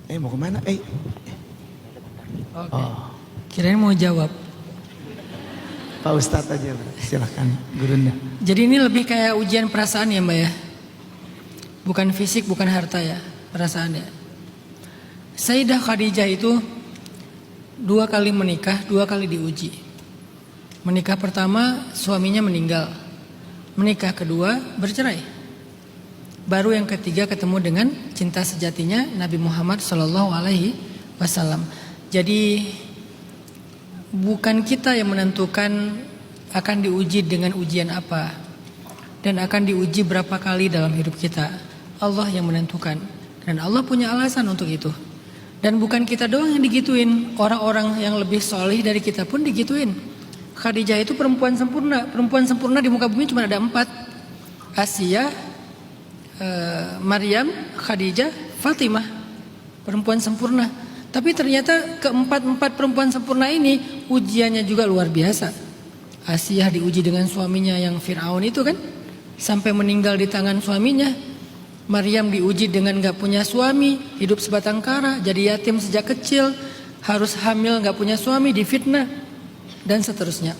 Mau kemana? Oke. Oh, Kirain mau jawab. Pak Ustadz aja, silahkan Gurunda. Jadi ini lebih kayak ujian perasaan ya Mbak ya. Bukan fisik, bukan harta ya, perasaan ya. Sayyidah Khadijah itu 2 kali menikah, 2 kali diuji. Menikah pertama suaminya meninggal. Menikah kedua bercerai. Baru yang ketiga ketemu dengan cinta sejatinya Nabi Muhammad SAW. Jadi bukan kita yang menentukan akan diuji dengan ujian apa dan akan diuji berapa kali dalam hidup kita. Allah yang menentukan dan Allah punya alasan untuk itu. Dan bukan kita doang yang digituin, orang-orang yang lebih solih dari kita pun digituin. Khadijah itu perempuan sempurna di muka bumi cuma ada 4. Asia, Maryam, Khadijah, Fatimah, perempuan sempurna. Tapi ternyata keempat perempuan sempurna ini ujiannya juga luar biasa. Asia diuji dengan suaminya yang Fir'aun itu kan, sampai meninggal di tangan suaminya. Maryam diuji dengan gak punya suami, hidup sebatang kara, jadi yatim sejak kecil, harus hamil gak punya suami, difitnah, dan seterusnya.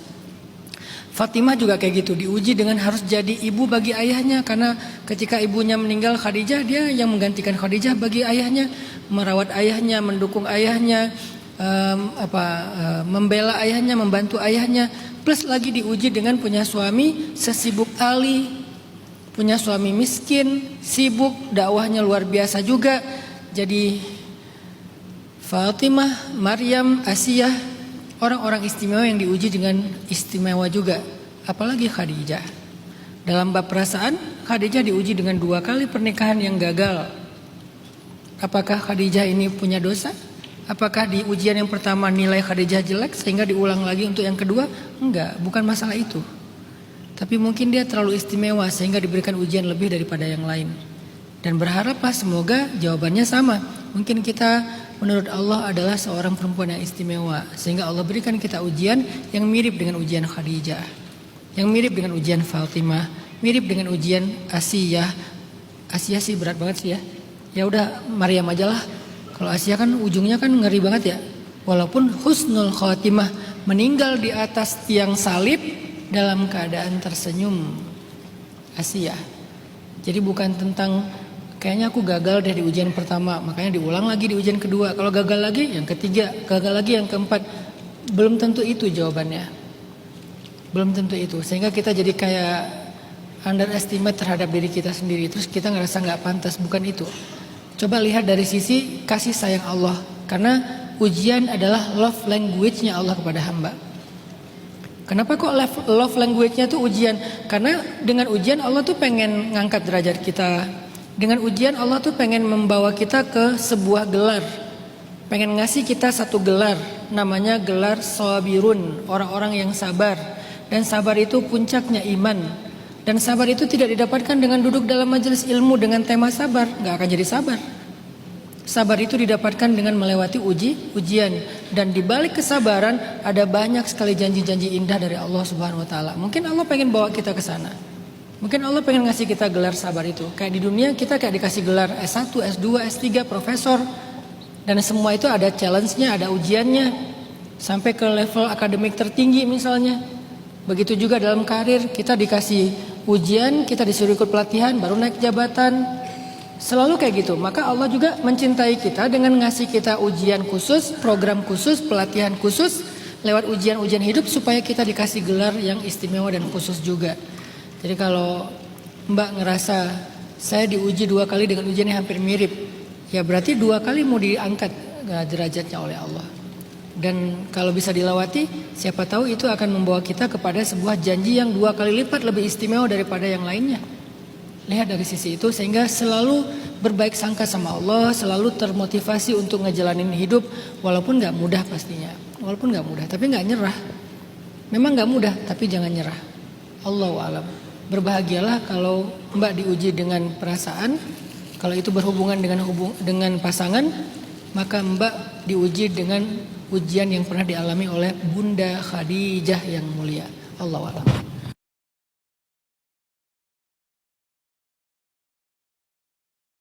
Fatimah juga kayak gitu, diuji dengan harus jadi ibu bagi ayahnya, karena ketika ibunya meninggal Khadijah, dia yang menggantikan Khadijah bagi ayahnya, merawat ayahnya, mendukung ayahnya, membela ayahnya, membantu ayahnya, plus lagi diuji dengan punya suami sesibuk Ali, punya suami miskin, sibuk, dakwahnya luar biasa juga. Jadi Fatimah, Maryam, Asiyah, orang-orang istimewa yang diuji dengan istimewa juga. Apalagi Khadijah. Dalam bab perasaan, Khadijah diuji dengan 2 kali pernikahan yang gagal. Apakah Khadijah ini punya dosa? Apakah di ujian yang pertama nilai Khadijah jelek sehingga diulang lagi untuk yang kedua? Enggak, bukan masalah itu. Tapi mungkin dia terlalu istimewa sehingga diberikan ujian lebih daripada yang lain. Dan berharaplah semoga jawabannya sama. Mungkin kita menurut Allah adalah seorang perempuan yang istimewa, sehingga Allah berikan kita ujian yang mirip dengan ujian Khadijah, yang mirip dengan ujian Fatimah, mirip dengan ujian Asiyah. Asiyah sih berat banget sih ya. Ya udah Maryam aja lah. Kalau Asiyah kan ujungnya kan ngeri banget ya. Walaupun husnul khatimah, meninggal di atas tiang salib dalam keadaan tersenyum. Asiyah. Jadi bukan tentang kayaknya aku gagal deh di ujian pertama, makanya diulang lagi di ujian kedua. Kalau gagal lagi yang ketiga, gagal lagi yang keempat. Belum tentu itu jawabannya. Belum tentu itu. Sehingga kita jadi kayak underestimate terhadap diri kita sendiri. Terus kita ngerasa gak pantas. Bukan itu. Coba lihat dari sisi kasih sayang Allah. Karena ujian adalah love language-nya Allah kepada hamba. Kenapa kok love language-nya tuh ujian? Karena dengan ujian Allah tuh pengen ngangkat derajat kita. Dengan ujian Allah tuh pengen membawa kita ke sebuah gelar. Pengen ngasih kita satu gelar. Namanya gelar sabirun, orang-orang yang sabar. Dan sabar itu puncaknya iman. Dan sabar itu tidak didapatkan dengan duduk dalam majelis ilmu dengan tema sabar. Gak akan jadi sabar. Sabar itu didapatkan dengan melewati ujian. Dan di balik kesabaran ada banyak sekali janji-janji indah dari Allah Subhanahu wa taala. Mungkin Allah pengen bawa kita ke sana. Mungkin Allah pengen ngasih kita gelar sabar itu. Kayak di dunia kita kayak dikasih gelar S1, S2, S3, profesor. Dan semua itu ada challenge-nya, ada ujiannya. Sampai ke level akademik tertinggi misalnya. Begitu juga dalam karir, kita dikasih ujian, kita disuruh ikut pelatihan, baru naik jabatan. Selalu kayak gitu. Maka Allah juga mencintai kita dengan ngasih kita ujian khusus, program khusus, pelatihan khusus, lewat ujian-ujian hidup supaya kita dikasih gelar yang istimewa dan khusus juga. Jadi kalau Mbak ngerasa saya diuji 2 kali dengan ujian yang hampir mirip, ya berarti 2 kali mau diangkat derajatnya oleh Allah. Dan kalau bisa dilewati, siapa tahu itu akan membawa kita kepada sebuah janji yang 2 kali lipat lebih istimewa daripada yang lainnya. Lihat dari sisi itu sehingga selalu berbaik sangka sama Allah, selalu termotivasi untuk ngejalanin hidup walaupun gak mudah pastinya. Walaupun gak mudah, tapi gak nyerah. Memang gak mudah, tapi jangan nyerah. Allahu a'lam. Berbahagialah kalau Mbak diuji dengan perasaan. Kalau itu berhubungan dengan pasangan, maka Mbak diuji dengan ujian yang pernah dialami oleh Bunda Khadijah yang mulia. Allahu a'lam.